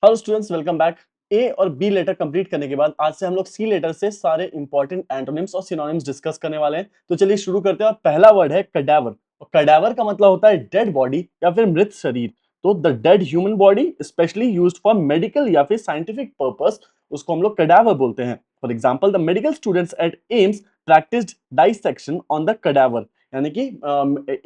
Hello students, welcome back. A और B letter complete करने के बाद आज से हम लोग सी लेटर से सारे इंपॉर्टेंट एंटोनिम्स और सिनोनिम्स डिस्कस करने वाले हैं। तो चलिए शुरू करते हैं। और पहला वर्ड है कडावर। और कडावर का मतलब होता है डेड बॉडी या फिर मृत शरीर। तो the dead human body specially used for medical या फिर साइंटिफिक पर्पस, उसको हम लोग कडावर बोलते हैं। For example the medical students at AIIMS practised dissection on the cadaver. यानी कि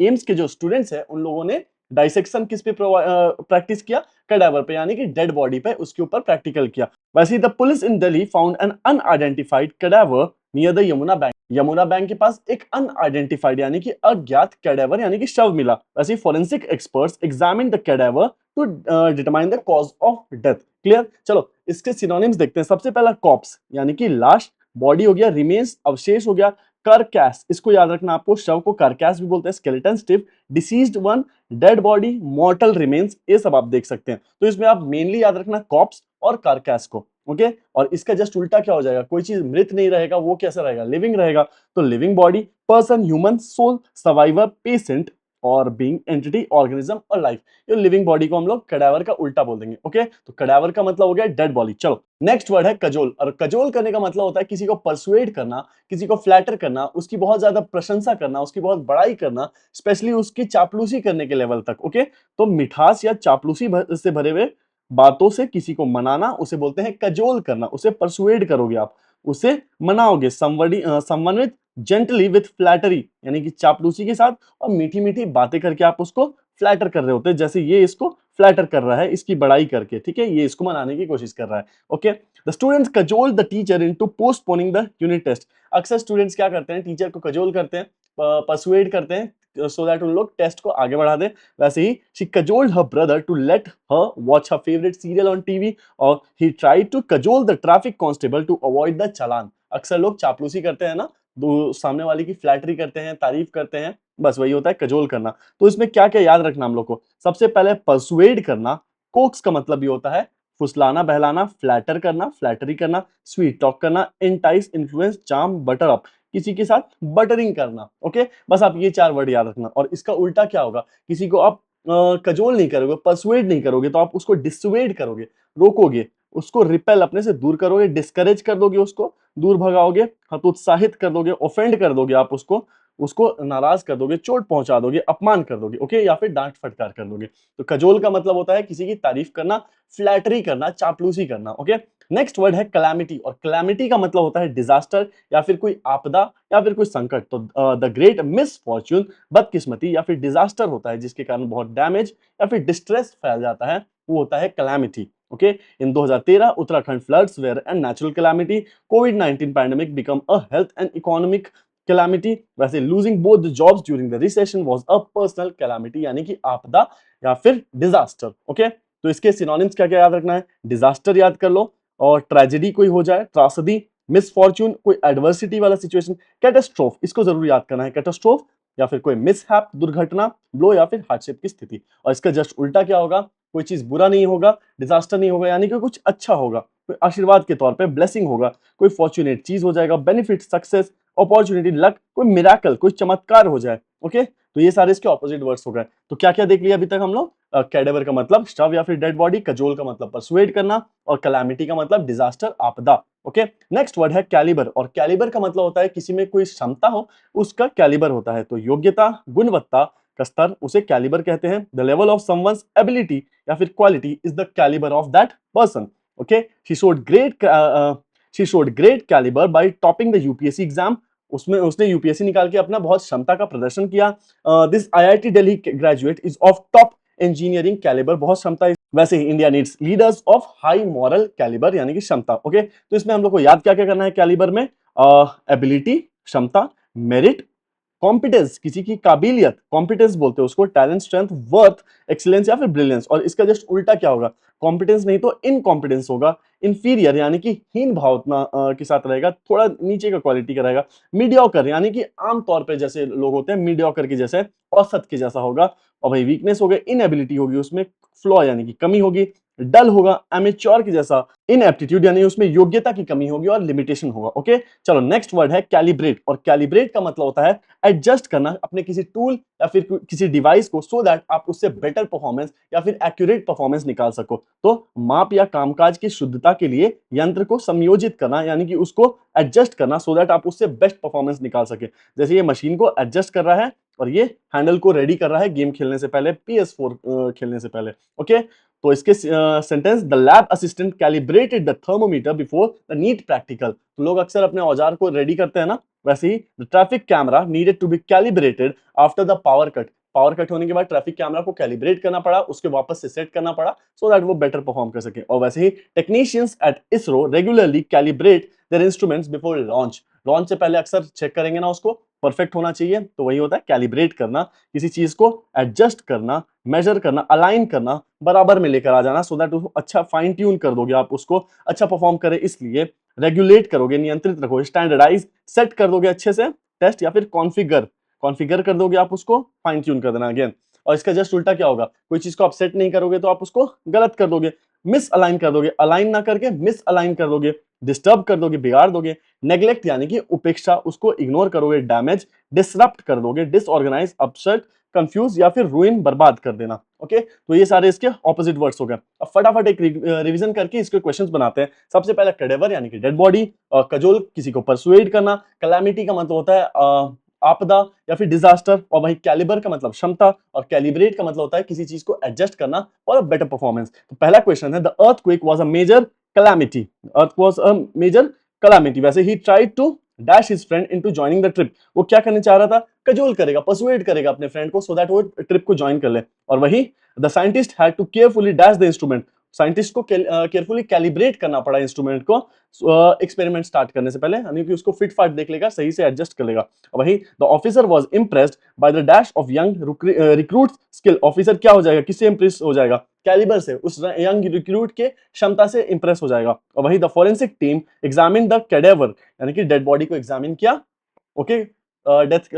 एम्स के जो स्टूडेंट्स हैं उन लोगों ने डाइसेक्शन किस पे प्रैक्टिस किया? कैडावर पे, यानी कि डेड बॉडी पे, उसके ऊपर प्रैक्टिकल किया। वैसे ही the police in Delhi found an unidentified cadaver near the Yamuna bank. Yamuna bank के पास एक अनआइडेंटिफाइड यानी कि अज्ञात कैडावर यानी कि शव मिला। वैसे ही forensic experts examine the cadaver to determine the cause of death. Clear? चलो इसके सिनोनिम्स देखते हैं। सबसे पहला कॉप्स यानी कि लाश, बॉडी हो गया, रिमेन्स अवशेष हो गया, करकैस, इसको याद रखना आपको, शव को करकैस भी बोलते हैं, skeleton, stiff, deceased one, dead body, मॉर्टल remains, ये सब आप देख सकते हैं। तो इसमें आप मेनली याद रखना कॉप्स और कारकैस को। ओके, और इसका जस्ट उल्टा क्या हो जाएगा? कोई चीज मृत नहीं रहेगा, वो कैसा रहेगा? लिविंग रहेगा। तो living body, person, human, soul, survivor, patient और बीइंग, एंटिटी, ऑर्गेनिज्म और लाइफ। ये लिविंग बॉडी को हम लोग कैडावर का उल्टा बोल देंगे। ओके, तो कैडावर का मतलब हो गया डेड बॉडी। चलो नेक्स्ट वर्ड है कजोल। और कजोल करने का मतलब होता है किसी को परसुएड करना, किसी को फ्लैटर करना, उसकी बहुत ज्यादा प्रशंसा करना, उसकी बहुत बड़ाई करना, स्पेशली उसकी चापलूसी करने के लेवल तक। ओके, तो मिठास या चापलूसी से भरे हुए बातों से किसी को मनाना, उसे बोलते हैं कजोल करना। उसे परसुएड करोगे आप, उसे मनाओगे समवन जेंटली विथ फ्लैटरी, यानी कि चापलूसी के साथ और मीठी मीठी बातें करके आप उसको फ्लैटर कर रहे होते हैं। जैसे ये इसको फ्लैटर कर रहा है इसकी बड़ाई करके, ठीक है, ये इसको मनाने की कोशिश कर रहा है। Okay, the students cajole the teacher into postponing the unit test. अक्सर स्टूडेंट्स क्या करते हैं? टीचर को कजोल करते हैं, परसुएड करते हैं सो दैट उन लोग टेस्ट को आगे बढ़ा दें। वैसे ही she cajoled her brother to let her watch her favourite serial on TV, और he tried to cajole the traffic constable to avoid the challan. अक्सर लोग चापलूसी करते हैं ना, दो सामने वाले की फ्लैटरी करते हैं, तारीफ करते हैं, बस वही होता है कजोल करना। तो इसमें क्या क्या याद रखना हम लोग को? सबसे पहले परसुएड करना, कोक्स का मतलब ये होता है फुसलाना, बहलाना, फ्लैटर करना, फ्लैटरी करना, स्वीट टॉक करना, entice, influence, charm, butter up, किसी के साथ बटरिंग करना। ओके, बस आप ये चार वर्ड याद रखना। और इसका उल्टा क्या होगा? किसी को आप कजोल नहीं करोगे, परसुएड नहीं करोगे, तो आप उसको डिसुएड करोगे, रोकोगे, उसको रिपेल अपने से दूर करोगे, डिस्करेज कर दोगे, उसको दूर भगाओगे, हतोत्साहित कर दोगे, ऑफेंड कर दोगे आप उसको, उसको नाराज कर दोगे, चोट पहुंचा दोगे, अपमान कर दोगे। ओके, या फिर डांट फटकार कर दोगे। तो कजोल का मतलब होता है किसी की तारीफ करना, फ्लैटरी करना, चापलूसी करना। ओके, नेक्स्ट वर्ड है कलैमिटी। और कलैमिटी का मतलब होता है डिजास्टर या फिर कोई आपदा या फिर कोई संकट। तो द ग्रेट मिसफॉर्च्यून, बदकिस्मती या फिर डिजास्टर होता है जिसके कारण बहुत डैमेज या फिर डिस्ट्रेस फैल जाता है, वो होता है calamity. Okay, in 2013 Uttarakhand floods were and natural calamity, कोविड-19 pandemic become a health and economic calamity. वैसे losing both the jobs during the recession was a personal calamity, यानी कि आपदा या फिर डिजास्टर। ओके, तो इसके सिनोनिम्स क्या क्या याद रखना है? डिजास्टर याद कर लो, और ट्रेजेडी कोई हो जाए, त्रासदी, मिसफॉर्च्यून कोई एडवर्सिटी वाला सिचुएशन, कैटास्ट्रोफ इसको जरूर याद करना है, कैटास्ट्रोफ या फिर कोई मिसहैप, दुर्घटना, ब्लो या फिर हार्डशिप की स्थिति। और इसका जस्ट उल्टा क्या होगा? कोई चीज बुरा नहीं होगा, डिजास्टर नहीं होगा, यानी कि कुछ अच्छा होगा, कोई आशीर्वाद के तौर पे ब्लेसिंग होगा, कोई फॉर्चुनेट चीज हो जाएगा, बेनिफिट, सक्सेस, अपॉर्चुनिटी, लक, कोई मिराकल, कोई चमत्कार हो जाए। ओके, तो ये सारे इसके ऑपोजिट वर्ड्स हो गए। तो क्या क्या देख लिया अभी तक हम लोग? कैडेवर का मतलब शव या फिर डेड बॉडी, कजोल का मतलब परसुएड करना, और कैलामिटी का मतलब डिजास्टर, आपदा। ओके, नेक्स्ट वर्ड है कैलिबर। और कैलिबर का मतलब होता है किसी में कोई क्षमता हो, उसका कैलिबर होता है। तो योग्यता, गुणवत्ता का स्तर, उसे कैलिबर कहते हैं। The level of someone's ability या फिर quality is the calibre of that person. Okay, she showed great calibre by topping the UPSC exam. उसमें उसने यूपीएससी निकाल के अपना बहुत क्षमता का प्रदर्शन किया। This IIT Delhi graduate is of top engineering calibre, बहुत क्षमता है। वैसे ही India needs leaders of high moral calibre, यानी कि क्षमता। ओके, तो इसमें हम लोग को याद क्या क्या करना है कैलिबर में? एबिलिटी क्षमता, मेरिट, कॉम्पिटेंस किसी की काबिलियत, कॉम्पिटेंस बोलते हैं उसको, टैलेंट, स्ट्रेंथ, वर्थ, एक्सीलेंस या फिर ब्रिलियंस। और इसका जस्ट उल्टा क्या होगा? कॉम्पिटेंस नहीं तो इनकॉम्पिटेंस होगा, इंफीरियर यानी कि हीन भावना के साथ रहेगा, थोड़ा नीचे का क्वालिटी का रहेगा, मीडियोकर यानी कि आम तौर पे जैसे लोग होते हैं मीडियोकर के जैसे, औसत के जैसा होगा। और भाई वीकनेस हो गई, इनएबिलिटी होगी, उसमें फ्लॉ यानी कि कमी होगी, डल होगा, एमेच्योर की जैसा, इनएप्टीट्यूड यानी उसमें योग्यता की कमी होगी, और लिमिटेशन होगा। ओके, चलो नेक्स्ट वर्ड है कैलिब्रेट। और कैलिब्रेट का मतलब होता है एडजस्ट करना अपने किसी टूल या फिर किसी डिवाइस को, सो दैट आप उससे बेटर बेटर परफॉर्मेंस या फिर एक्यूरेट परफॉर्मेंस निकाल सको। तो माप या कामकाज की शुद्धता के लिए यंत्र को समायोजित करना यानी कि उसको एडजस्ट करना सो दैट आप उससे बेस्ट परफॉर्मेंस निकाल सके। जैसे ये मशीन को एडजस्ट कर रहा है और ये हैंडल को रेडी कर रहा है गेम खेलने से पहले, PS4 खेलने से पहले। ओके, तो इसके sentence, the lab assistant calibrated the thermometer before the NEET practical. तो लोग अक्सर अपने औजार को रेडी करते हैं ना, वैसे ही the traffic camera needed to be calibrated after the power cut. Power cut होने के बाद ट्रैफिक कैमरा को कैलिब्रेट करना पड़ा, उसके वापस से सेट करना पड़ा सो दैट वो बेटर परफॉर्म कर सके। और वैसे ही technicians at ISRO regularly calibrate their instruments before launch. Launch से पहले अक्सर चेक करेंगे ना उसको, परफेक्ट होना चाहिए, तो वही होता है कैलिब्रेट करना, किसी चीज को एडजस्ट करना, मेजर करना, अलाइन करना, बराबर में लेकर आ जाना सो दैट उसको अच्छा फाइन ट्यून कर दोगे आप, उसको अच्छा परफॉर्म करे इसलिए रेगुलेट करोगे, नियंत्रित रखोगे, स्टैंडर्डाइज सेट कर दोगे अच्छे से टेस्ट या फिर कॉन्फ़िगर कॉन्फ़िगर कर दोगे आप, उसको फाइन ट्यून कर देना अगेन। और इसका जस्ट उल्टा क्या होगा, कोई चीज को आप सेट नहीं करोगे तो आप उसको गलत कर दोगे, मिस अलाइन कर दोगे, अलाइन ना करके मिस अलाइन कर दोगे, डिस्टर्ब कर दोगे, बिगाड़ दोगे, नेग्लेक्ट यानी कि उपेक्षा, उसको इग्नोर करोगे, डैमेज, डिसरप्ट कर दोगे, डिसऑर्गेनाइज, अपसेट, कंफ्यूज या फिर रूइन, बर्बाद कर देना। ओके, तो ये सारे इसके ऑपोजिट वर्ड्स हो गए। अब फटाफट एक रिवीजन करके इसके क्वेश्चंस बनाते हैं। सबसे पहले कैडेवर यानी कि डेड बॉडी, कजोल किसी को परसुएड करना, कैलामिटी का मतलब होता है आपदा या फिर डिजास्टर, और वही कैलिबर का मतलब क्षमता, और कैलिब्रेट का मतलब होता है किसी चीज को एडजस्ट करना फॉर अ बेटर परफॉर्मेंस। तो पहला क्वेश्चन है, the earthquake was a major calamity, earth was a major calamity. वैसे ही tried to dash his friend into joining the trip, वो क्या करने चाह रहा था, कजोल करेगा, परसुएड करेगा अपने फ्रेंड को सो दैट वो ट्रिप को ज्वाइन कर ले। और वही the scientist had to carefully dash the instrument, scientist को केयरफुली कैलिब्रेट करना पड़ा इंस्ट्रूमेंट को एक्सपेरिमेंट स्टार्ट करने से पहले, यानी कि उसको फिट फाट देख लेगा, सही से एडजस्ट कर लेगा। वही the officer was impressed by the dash of young recruit skill, officer क्या हो जाएगा, किससे इंप्रेस हो जाएगा, कैलिबर से, उस यंग रिक्रूट के क्षमता से इंप्रेस हो जाएगा। और वही the forensic team examine the cadaver, यानी कि डेड बॉडी को एग्जामिन किया, ओके, डेथ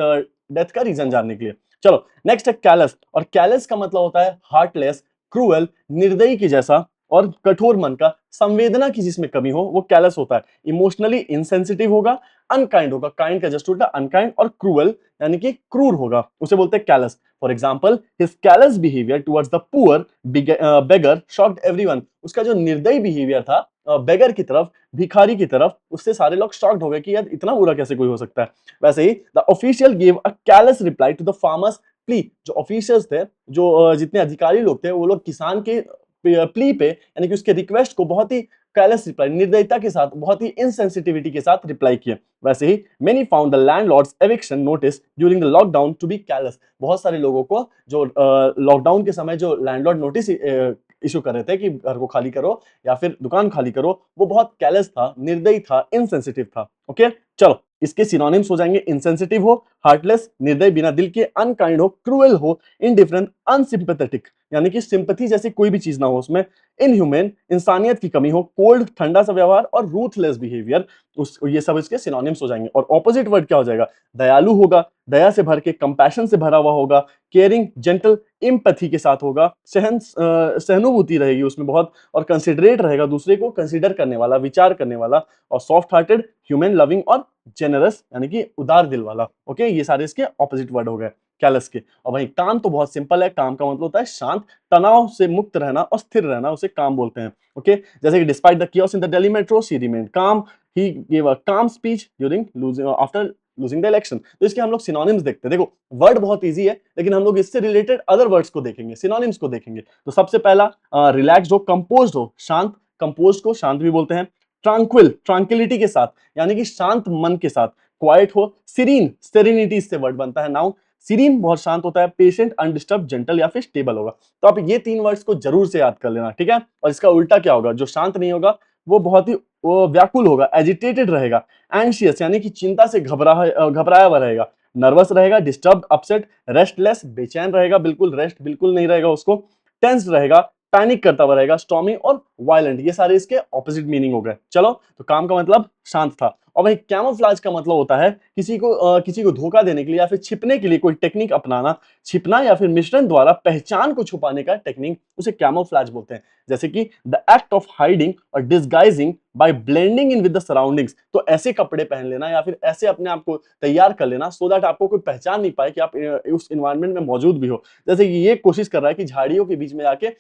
डेथ का रीजन जानने के लिए। चलो नेक्स्ट है कैलस, और कैलस का मतलब होता है हार्टलेस, क्रूअल, निर्दयी के जैसा, और कठोर मन का, संवेदना की जिसमें कमी हो वो कैलस होता है। इमोशनली इनसेंसिटिव होगा, अनकाइंड होगा, काइंड का जस्ट उल्टा अनकाइंड, और क्रूअल यानी कि क्रूर होगा, उसे बोलते हैं callus. For example his callus behaviour towards the poor beggar shocked everyone, उसका जो निर्दयी बिहेवियर था बेगर की तरफ, भिखारी की तरफ, उससे सारे लोग शॉक्ड हो गए कि यार इतना बुरा कैसे कोई हो सकता है। वैसे ही the official give a callous reply to the farmers plea, जो ऑफिशियल्स थे, जो जितने अधिकारी लोग थे, वो लोग किसान के प्ली पे यानी कि उसके रिक्वेस्ट को बहुत ही कैलस रिप्लाई, निर्दयता के साथ, बहुत ही इनसेंसिटिविटी के साथ रिप्लाई किए। वैसे ही many found the landlords eviction notice during the lockdown to be callous, बहुत सारे लोगों को जो लॉकडाउन के समय जो लैंडलॉर्ड नोटिस इशू कर रहे थे कि घर को खाली करो या फिर दुकान खाली करो, वो बहुत कैलस था, निर्दयी था, इनसेंसिटिव था। ओके, चलो इसके सिनोनिम्स हो जाएंगे, इंसेंसिटिव हो, हार्टलेस, निर्दय, बिना दिल के, अनकाइंड हो, क्रूएल हो, इनडिफरेंट, अनसिंपैथेटिक यानी कि सिंपैथी जैसी कोई भी चीज ना हो उसमें, इनह्यूमन, इंसानियत की कमी हो, कोल्ड, ठंडा सा व्यवहार, और रूथलेस बिहेवियर, उस ये सब इसके सिनोनिम्स हो जाएंगे। और ऑपोजिट वर्ड क्या हो जाएगा, दयालु होगा, दया से भर के, कंपैशन से भरा हुआ होगा, केयरिंग, जेंटल, एम्पैथी के साथ होगा, सहानुभूति रहेगी उसमें बहुत, और कंसिडरेट रहेगा, दूसरे को कंसिडर करने वाला, विचार करने वाला, और सॉफ्ट हार्टेड, ह्यूमन लविंग, और जेनरस यानी कि उदार दिल वाला। ओके, ये सारे इसके ऑपोजिट वर्ड हो गए कैलस के। और वही काम तो बहुत सिंपल है, काम का मतलब होता है शांत, तनाव से मुक्त रहना और स्थिर रहना, उसे काम बोलते हैं। ओके, जैसे कि despite the chaos in the Delhi metro she remained काम, ही गेव अ काम speech during losing after losing the election. तो इसके हम लोग सिनोनिम्स देखते हैं। देखो वर्ड बहुत इजी है, लेकिन हम लोग इससे रिलेटेड अदर वर्ड्स को देखेंगे, सिनोनिम्स को देखेंगे। तो सबसे पहला रिलैक्स्ड हो, कंपोज्ड हो, शांत, कंपोज्ड को शांत भी बोलते हैं। ट्रांक्विल, ट्रांक्विलिटी के साथ यानी कि शांत मन के साथ। क्वाइट हो, सीरीन, सेरेनिटी से वर्ड बनता है नाउन, सीरीन बहुत शांत होता है, पेशेंट, अनडिस्टर्ब, जेंटल या फिर स्टेबल होगा। तो आप ये तीन वर्ड्स को जरूर से याद कर लेना, ठीक है। और इसका उल्टा क्या होगा, जो शांत नहीं होगा वो बहुत ही वो व्याकुल होगा, एजिटेटेड रहेगा, एंशियस यानी कि चिंता से घबराया हुआ रहेगा, नर्वस रहेगा, डिस्टर्ब, अपसेट, रेस्टलेस, बेचैन रहेगा, बिल्कुल रेस्ट बिल्कुल नहीं रहेगा उसको, टेंस रहेगा, पैनिक करता हुआ रहेगा, स्टॉर्मी और वायलेंट, ये सारे इसके ऑपोजिट मीनिंग हो गए। चलो, तो काम का मतलब शांत था। और वही कैमोफ्लेज का मतलब होता है किसी को धोखा देने के लिए या फिर छिपने के लिए कोई टेक्निक अपनाना। छिपना या फिर मिश्रण द्वारा पहचान को छुपाने का टेक्निक, उसे कैमोफ्लेज बोलते हैं। जैसे कि द एक्ट ऑफ हाइडिंग और disguising by blending in with the surroundings. तो ऐसे कपड़े पहन लेना या फिर ऐसे अपने आप को तैयार कर लेना सो दैट आपको कोई पहचान नहीं पाए कि आप उस एनवायरनमेंट में मौजूद भी हो। जैसे कि ये कोशिश कर रहा है कि झाड़ियों के बीच में जाके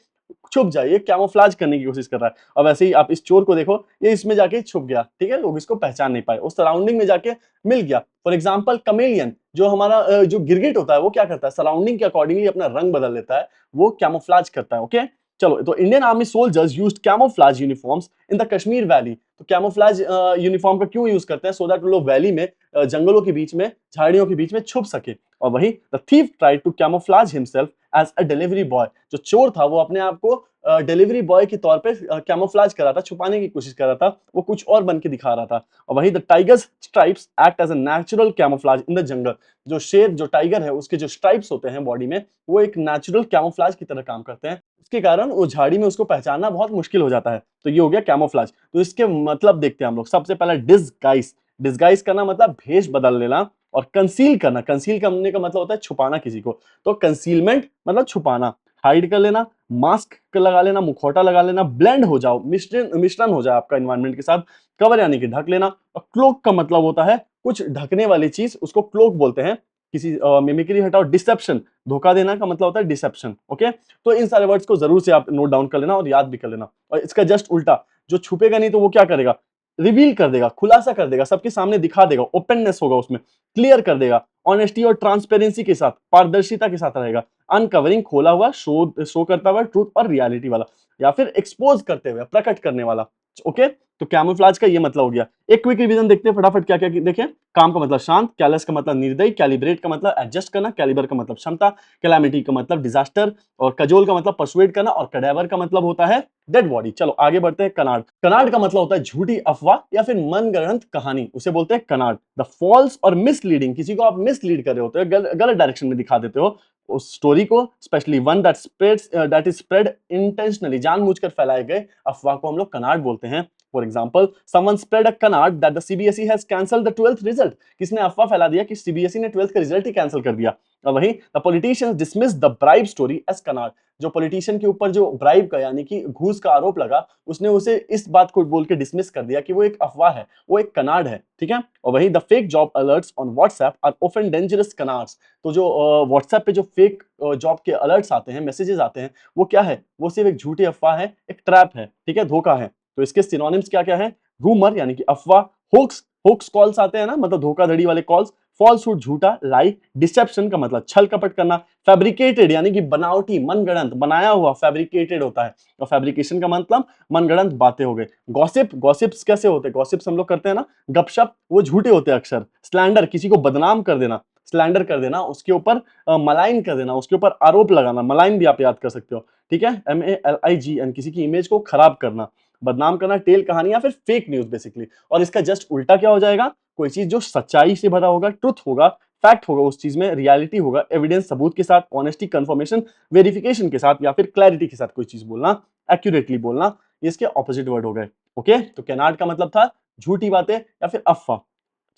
छुप जाए, ये कैमोफ्लेज करने की कोशिश कर रहा है। और वैसे ही आप इस चोर को देखो, ये इसमें जाके छुप गया, ठीक है, लोग इसको पहचान नहीं पाए, उस सराउंडिंग में जाके मिल गया। फॉर एग्जाम्पल कमेलियन, जो हमारा जो गिरगिट होता है वो क्या करता है, सराउंडिंग के अकॉर्डिंगली अपना रंग बदल लेता है, वो कैमोफ्लेज करता है। ओके, चलो, तो Indian army soldiers used camouflage uniforms in the Kashmir valley. तो कैमोफ्लेज यूनिफॉर्म का क्यों यूज करते हैं, सो दैट लोग वैली में, जंगलों के बीच में, झाड़ियों के बीच में छुप सके। और वही the thief tried to camouflage himself as a delivery boy. जो चोर था वो अपने आप को डिलीवरी बॉय के तौर पे कैमोफ्लेज कर रहा था, छुपाने की कोशिश कर रहा था, वो कुछ और बन के दिखा रहा था। और वही the tiger's stripes act as a natural camouflage in the jungle. जो शेर, जो टाइगर है, उसके जो स्ट्राइप्स होते हैं बॉडी में, वो एक नेचुरल कैमोफ्लेज की तरह काम करते हैं। इसके कारण वो झाड़ी में उसको पहचानना बहुत मुश्किल हो जाता है। तो ये हो गया कैमोफ्लेज। तो इसके मतलब देखते हैं हम लोग। सबसे पहला डिसगाइज। डिसगाइज करना मतलब भेष बदल लेना। और कंसील करना, कंसील करने का मतलब होता है छुपाना किसी को। तो कंसीलमेंट मतलब छुपाना, हाइड कर लेना, मास्क लगा लेना, मुखौटा लगा लेना, ब्लेंड हो जाओ, मिश्रण मिश्रण हो जाए आपका एनवायरनमेंट के साथ। कवर यानी कि ढक लेना। और क्लोक का मतलब होता है कुछ ढकने वाली चीज, उसको क्लोक बोलते हैं। किसी मिमिक्री हटाओ, डिसेप्शन, धोखा देना का मतलब होता है डिसेप्शन। ओके, तो इन सारे वर्ड्स को जरूर से आप नोट डाउन कर लेना और याद भी कर लेना। और इसका जस्ट उल्टा, जो छुपेगा नहीं तो वो क्या करेगा, रिवील कर देगा, खुलासा कर देगा, सबके सामने दिखा देगा, ओपननेस होगा उसमें, क्लियर कर देगा, ऑनेस्टी और ट्रांसपेरेंसी के साथ, पारदर्शिता के साथ रहेगा। अनकवरिंग, खोला हुआ, शो करता हुआ, ट्रूथ और रियलिटी वाला, या फिर एक्सपोज करते हुए, प्रकट करने वाला। ओके, तो कैमोफ्लेज का ये मतलब हो गया। एक क्विक रिवीजन देखते हैं फटाफट क्या क्या देखें। काम का मतलब शांत, कैलस का मतलब निर्दयी, कैलिब्रेट का मतलब एडजस्ट करना, कैलिबर का मतलब क्षमता, कैलामिटी का मतलब डिजास्टर, और कजोल का मतलब परसुएड करना, और कडेवर का मतलब होता है डेड बॉडी। चलो आगे बढ़ते हैं। कनाड। कनाड का मतलब होता है झूठी अफवाह या फिर मनगढ़ंत कहानी, उसे बोलते हैं कनाड। द फॉल्स और मिसलीडिंग, किसी को आप मिसलीड कर रहे होते हो, गलत डायरेक्शन में दिखा देते हो उस स्टोरी को, specially one that is spread intentionally, जानबूझकर फैलाए गए अफवाह को हम लोग कनाड बोलते हैं। For example, someone spread a canard that the CBSE has cancelled the 12th result. किसने अफवाह फैला दिया कि सीबीएसई ने 12th का रिजल्ट ही कैंसिल कर दिया। और वही the politicians dismiss the bribe story as canard. जो पॉलिटिशियन के ऊपर जो ब्राइब का यानी कि घूस का आरोप लगा, उसने उसे इस बात को बोल के डिसमिस कर दिया कि वो एक अफवाह है, वो एक कनाड है। ठीक है, और वही the fake job alerts on WhatsApp are often dangerous canards. तो जो व्हाट्सएप पे जो फेक जॉब के अलर्ट्स आते हैं, मैसेजेस आते हैं, वो क्या है, वो सिर्फ एक झूठी अफवाह है, एक ट्रैप है, ठीक है, धोखा है। तो इसके सिनोनिम्स क्या क्या है, रूमर यानी कि अफवाह, होक्स, होक्स कॉल्स आते हैं ना, मतलब धोखाधड़ी वाले कॉल्स, फॉल्सहुड झूठा, लाई, डिसेप्शन का मतलब छल कपट करना, फैब्रिकेटेड यानी कि बनावटी, मनगढ़ंत, बनाया हुआ, फैब्रिकेटेड होता है। और फैब्रिकेशन का मतलब मनगढ़ंत बातें हो गए। गॉसिप, गॉसिप्स कैसे होते हैं, गॉसिप्स हम लोग करते हैं ना, गपशप, वो झूठे होते हैं अक्सर। स्लैंडर, किसी को बदनाम कर देना, स्लैंडर कर देना, उसके ऊपर मलाइन कर देना, उसके ऊपर आरोप लगाना, मलाइन भी आप याद कर सकते हो। ठीक है, MALIGN, किसी की इमेज को खराब करना, बदनाम करना, टेल कहानी या फिर फेक न्यूज बेसिकली। और इसका जस्ट उल्टा क्या हो जाएगा, कोई चीज जो सच्चाई से भरा होगा, ट्रुथ होगा, फैक्ट होगा, उस चीज में रियलिटी होगा, एविडेंस, सबूत के साथ, ऑनेस्टी, कंफर्मेशन, वेरिफिकेशन के साथ, या फिर क्लैरिटी के साथ कोई चीज बोलना, एक्यूरेटली बोलना, ये इसके ऑपोजिट वर्ड हो गए। ओके, तो कैनाड का मतलब था झूठी बातें या फिर अफवाह।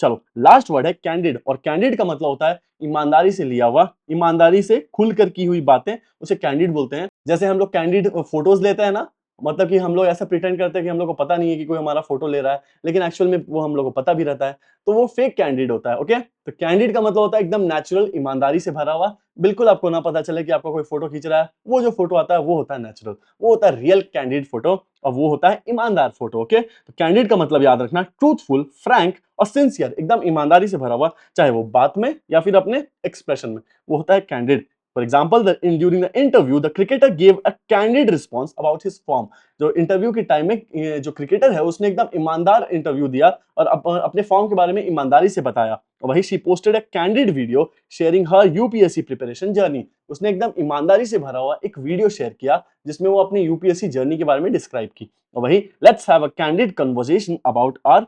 चलो लास्ट वर्ड है कैंडिड। और कैंडिड का मतलब होता है ईमानदारी से लिया हुआ, ईमानदारी से खुलकर की हुई बातें, उसे कैंडिड बोलते हैं। जैसे हम लोग कैंडिड फोटोज लेते हैं ना, मतलब कि हम लोग ऐसा प्रिटेंड करते हैं कि हम लोग को पता नहीं है कि कोई हमारा फोटो ले रहा है, लेकिन एक्चुअल में वो हम लोग को पता भी रहता है, तो वो फेक कैंडिड होता है। ओके, तो कैंडिड का मतलब होता है एकदम नेचुरल, ईमानदारी से भरा हुआ, बिल्कुल आपको ना पता चले कि आपका कोई फोटो खींच रहा है, वो जो फोटो आता है वो होता है नेचुरल, वो होता है रियल कैंडिड फोटो, और वो होता है ईमानदार फोटो। ओके, तो कैंडिड का मतलब याद रखना ट्रूथफुल, फ्रैंक और सिंसियर, एकदम ईमानदारी से भरा हुआ, चाहे वो बात में या फिर अपने एक्सप्रेशन में, वो होता है candid. For example, during the interview, the cricketer gave a candid response about his form. जो इंटरव्यू के टाइम में जो क्रिकेटर है उसने एकदम ईमानदार इंटरव्यू दिया और अपने फॉर्म के बारे में ईमानदारी से बताया। और वही she posted a candid video sharing her UPSC preparation journey. उसने एकदम ईमानदारी से भरा हुआ एक वीडियो शेयर किया जिसमें वो अपनी यूपीएससी जर्नी के बारे में डिस्क्राइब की। और वही let's have a candid conversation about our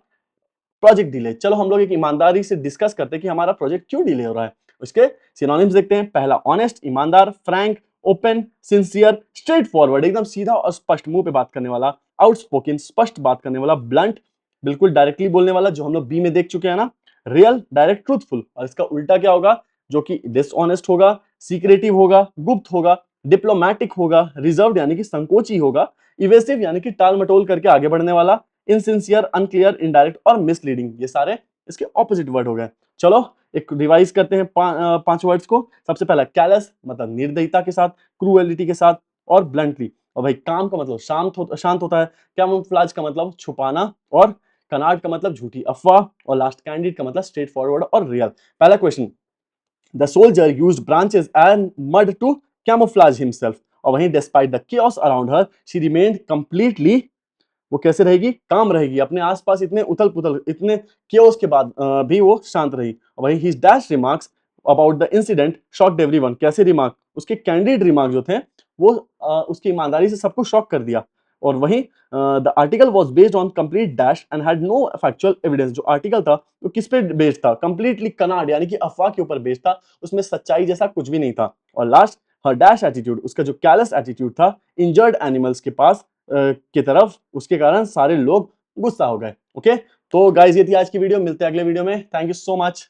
project delay. चलो हम लोग एक ईमानदारी से डिस्कस करते हैं कि हमारा प्रोजेक्ट क्यों डिले हो रहा है। उसके सिनोनिम्स देखते हैं। पहला ऑनेस्ट, ईमानदार, Frank, open, sincere, straight forward, एकदम सीधा और स्पष्ट, मुंह पे बात करने वाला, आउटस्पोकन, स्पष्ट बात करने वाला, ब्लंट, बिल्कुल डायरेक्टली बोलने वाला, जो हम लोग बी में देख चुके हैं ना, रियल, डायरेक्ट, ट्रूथफुल। और इसका उल्टा क्या होगा, जो कि डिसऑनेस्ट होगा, सीक्रेटिव होगा, गुप्त होगा, डिप्लोमैटिक होगा, रिजर्व्ड यानी कि संकोची होगा, इवेसिव यानी कि टाल मटोल करके आगे बढ़ने वाला, इनसिंसियर, अनक्लियर, इनडायरेक्ट और मिसलीडिंग, ये सारे इसके ऑपोजिट वर्ड हो गए। चलो एक रिवाइज करते हैं पांच वर्ड्स को। सबसे पहला कैलस, मतलब निर्दयता के साथ, क्रूएलिटी के साथ और ब्लंटली। और भाई काम का मतलब शांत होता है, कैमोफ्लेज का मतलब छुपाना, और कनाड का मतलब झूठी अफवाह, और लास्ट कैंडिड का मतलब स्ट्रेट फॉरवर्ड और रियल। पहला question, the soldier used branches and mud to camouflage himself. और वहीं despite the chaos around her she remained completely, वो कैसे रहेगी, काम रहेगी, अपने आसपास इतने उथल पुथल, इतने केओस के बाद भी वो शांत रही। वही his dash remarks about the incident shocked everyone, कैसे रिमार्क, उसके कैंडिड रिमार्क जो थे वो उसकी ईमानदारी से सबको शॉक कर दिया। और वहीं the article was based on complete dash and had no factual evidence, जो आर्टिकल था वो किस पे बेस्ड था, कंप्लीटली कनाड यानी कि अफवाह के ऊपर बेस्ड था, उसमें सच्चाई जैसा कुछ भी नहीं था। और लास्ट, हर डैश एटीट्यूड, उसका जो कैलस एटीट्यूड था इंजर्ड एनिमल्स के पास की तरफ, उसके कारण सारे लोग गुस्सा हो गए। ओके, तो गाइस ये थी आज की वीडियो, मिलते हैं अगले वीडियो में। Thank you so much.